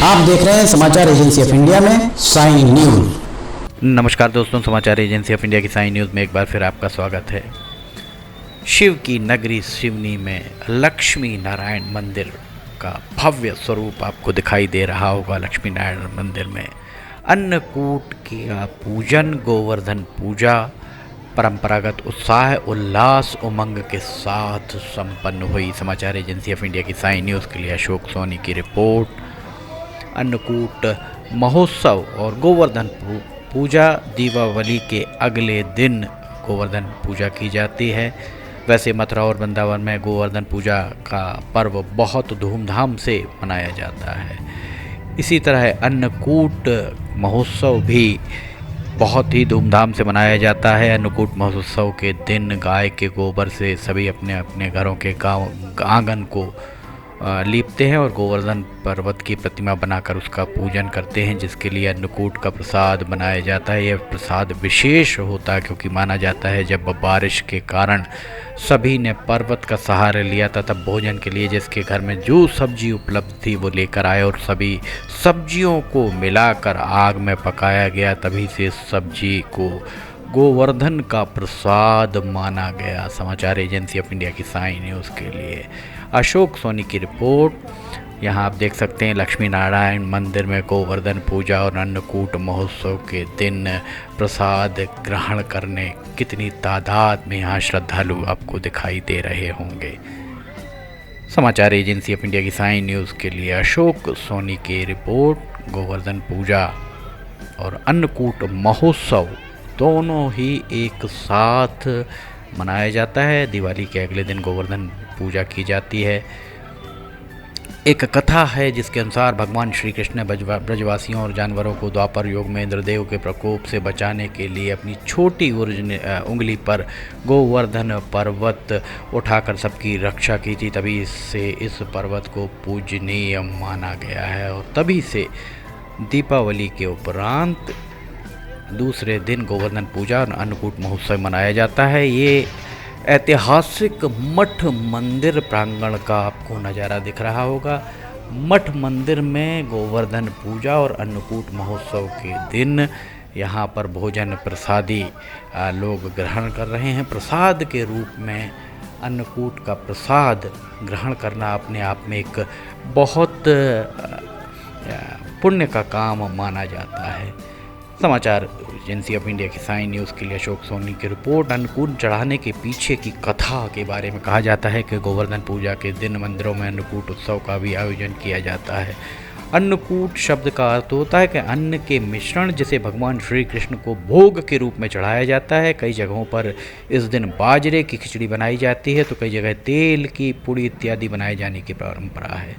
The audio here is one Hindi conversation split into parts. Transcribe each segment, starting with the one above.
आप देख रहे हैं समाचार एजेंसी ऑफ इंडिया में साई न्यूज। नमस्कार दोस्तों, समाचार एजेंसी ऑफ इंडिया की साई न्यूज़ में एक बार फिर आपका स्वागत है। शिव की नगरी सिवनी में लक्ष्मी नारायण मंदिर का भव्य स्वरूप आपको दिखाई दे रहा होगा। लक्ष्मी नारायण मंदिर में अन्नकूट का पूजन, गोवर्धन पूजा परंपरागत उत्साह, उल्लास, उमंग के साथ संपन्न हुई। समाचार एजेंसी ऑफ इंडिया की साई न्यूज़ के लिए अशोक सोनी की रिपोर्ट। अन्नकूट महोत्सव और गोवर्धन पूजा, दीपावली के अगले दिन गोवर्धन पूजा की जाती है। वैसे मथुरा और वृंदावन में गोवर्धन पूजा का पर्व बहुत धूमधाम से मनाया जाता है। इसी तरह अन्नकूट महोत्सव भी बहुत ही धूमधाम से मनाया जाता है। अन्नकूट महोत्सव के दिन गाय के गोबर से सभी अपने अपने घरों के आंगन को लीपते हैं और गोवर्धन पर्वत की प्रतिमा बनाकर उसका पूजन करते हैं, जिसके लिए अन्नकूट का प्रसाद बनाया जाता है। यह प्रसाद विशेष होता है क्योंकि माना जाता है जब बारिश के कारण सभी ने पर्वत का सहारा लिया था, तब भोजन के लिए जिसके घर में जो सब्जी उपलब्ध थी वो लेकर आए और सभी सब्जियों को मिलाकर आग में पकाया गया। तभी से सब्जी को गोवर्धन का प्रसाद माना गया। समाचार एजेंसी ऑफ इंडिया की साई न्यूज़ के लिए अशोक सोनी की रिपोर्ट। यहाँ आप देख सकते हैं लक्ष्मी नारायण मंदिर में गोवर्धन पूजा और अन्नकूट महोत्सव के दिन प्रसाद ग्रहण करने कितनी तादाद में यहाँ श्रद्धालु आपको दिखाई दे रहे होंगे। समाचार एजेंसी ऑफ इंडिया की साई न्यूज़ के लिए अशोक सोनी की रिपोर्ट। गोवर्धन पूजा और अन्नकूट महोत्सव दोनों ही एक साथ मनाया जाता है। दिवाली के अगले दिन गोवर्धन पूजा की जाती है। एक कथा है जिसके अनुसार भगवान श्री कृष्ण ने ब्रजवासियों और जानवरों को द्वापर युग में इंद्रदेव के प्रकोप से बचाने के लिए अपनी छोटी उंगली पर गोवर्धन पर्वत उठाकर सबकी रक्षा की थी। तभी से इस पर्वत को पूजनीय माना गया है और तभी से दीपावली के उपरांत दूसरे दिन गोवर्धन पूजा और अन्नकूट महोत्सव मनाया जाता है। ये ऐतिहासिक मठ मंदिर प्रांगण का आपको नज़ारा दिख रहा होगा। मठ मंदिर में गोवर्धन पूजा और अन्नकूट महोत्सव के दिन यहाँ पर भोजन प्रसादी लोग ग्रहण कर रहे हैं। प्रसाद के रूप में अन्नकूट का प्रसाद ग्रहण करना अपने आप में एक बहुत पुण्य का काम माना जाता है। समाचार एजेंसी ऑफ इंडिया की साई न्यूज़ के लिए अशोक सोनी की रिपोर्ट। अन्नकूट चढ़ाने के पीछे की कथा के बारे में कहा जाता है कि गोवर्धन पूजा के दिन मंदिरों में अन्नकूट उत्सव का भी आयोजन किया जाता है। अन्नकूट शब्द का अर्थ होता है कि अन्न के मिश्रण जिसे भगवान श्री कृष्ण को भोग के रूप में चढ़ाया जाता है। कई जगहों पर इस दिन बाजरे की खिचड़ी बनाई जाती है तो कई जगह तेल की पुड़ी इत्यादि बनाए जाने की परंपरा है।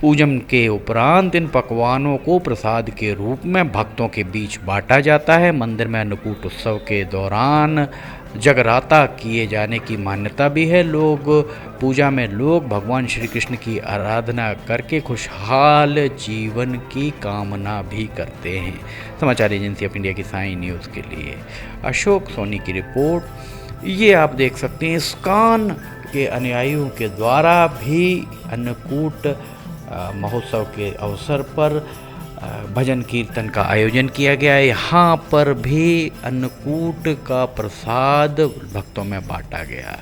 पूजन के उपरांत इन पकवानों को प्रसाद के रूप में भक्तों के बीच बांटा जाता है। मंदिर में अन्नकूट उत्सव के दौरान जगराता किए जाने की मान्यता भी है। पूजा में लोग भगवान श्री कृष्ण की आराधना करके खुशहाल जीवन की कामना भी करते हैं। समाचार एजेंसी ऑफ इंडिया की साई न्यूज़ के लिए अशोक सोनी की रिपोर्ट। ये आप देख सकते हैं इस्कॉन के अनुयायियों के द्वारा भी अन्नकूट महोत्सव के अवसर पर भजन कीर्तन का आयोजन किया गया है। यहाँ पर भी अन्नकूट का प्रसाद भक्तों में बांटा गया।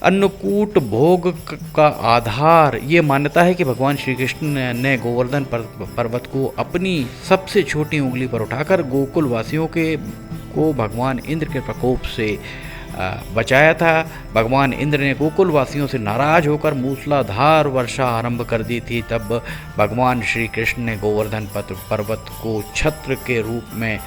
अन्नकूट भोग का आधार ये मान्यता है कि भगवान श्री कृष्ण ने गोवर्धन पर्वत को अपनी सबसे छोटी उंगली पर उठाकर गोकुल वासियों को भगवान इंद्र के प्रकोप से बचाया था। भगवान इंद्र ने गोकुल वासियों से नाराज होकर मूसलाधार वर्षा आरंभ कर दी थी। तब भगवान श्री कृष्ण ने गोवर्धन पर्वत को छत्र के रूप में,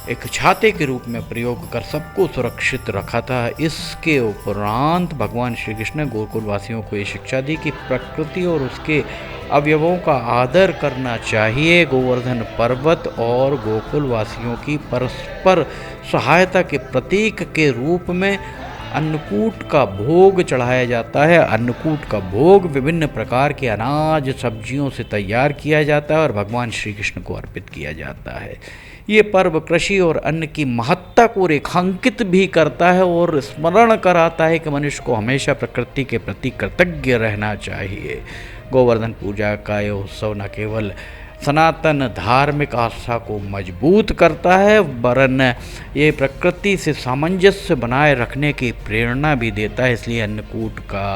एक छाते के रूप में प्रयोग कर सबको सुरक्षित रखा था। इसके उपरांत भगवान श्री कृष्ण ने गोकुल वासियों को ये शिक्षा दी कि प्रकृति और उसके अवयवों का आदर करना चाहिए। गोवर्धन पर्वत और गोकुल वासियों की परस्पर सहायता के प्रतीक के रूप में अन्नकूट का भोग चढ़ाया जाता है। अन्नकूट का भोग विभिन्न प्रकार के अनाज सब्जियों से तैयार किया जाता है और भगवान श्री कृष्ण को अर्पित किया जाता है। ये पर्व कृषि और अन्न की महत्ता को रेखांकित भी करता है और स्मरण कराता है कि मनुष्य को हमेशा प्रकृति के प्रति कृतज्ञ रहना चाहिए। गोवर्धन पूजा का यह उत्सव न केवल सनातन धार्मिक आस्था को मजबूत करता है वरन ये प्रकृति से सामंजस्य बनाए रखने की प्रेरणा भी देता है। इसलिए अन्नकूट का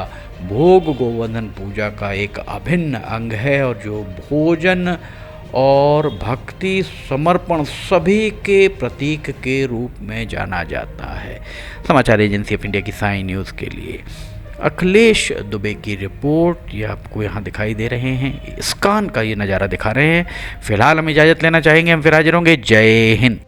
भोग गोवर्धन पूजा का एक अभिन्न अंग है और जो भोजन और भक्ति समर्पण सभी के प्रतीक के रूप में जाना जाता है। समाचार एजेंसी ऑफ इंडिया की साई न्यूज़ के लिए अखिलेश दुबे की रिपोर्ट ये आपको यहाँ दिखाई दे रहे हैं। इस्कॉन का ये नज़ारा दिखा रहे हैं। फिलहाल हम इजाज़त लेना चाहेंगे, हम फिर हाजिर होंगे। जय हिंद।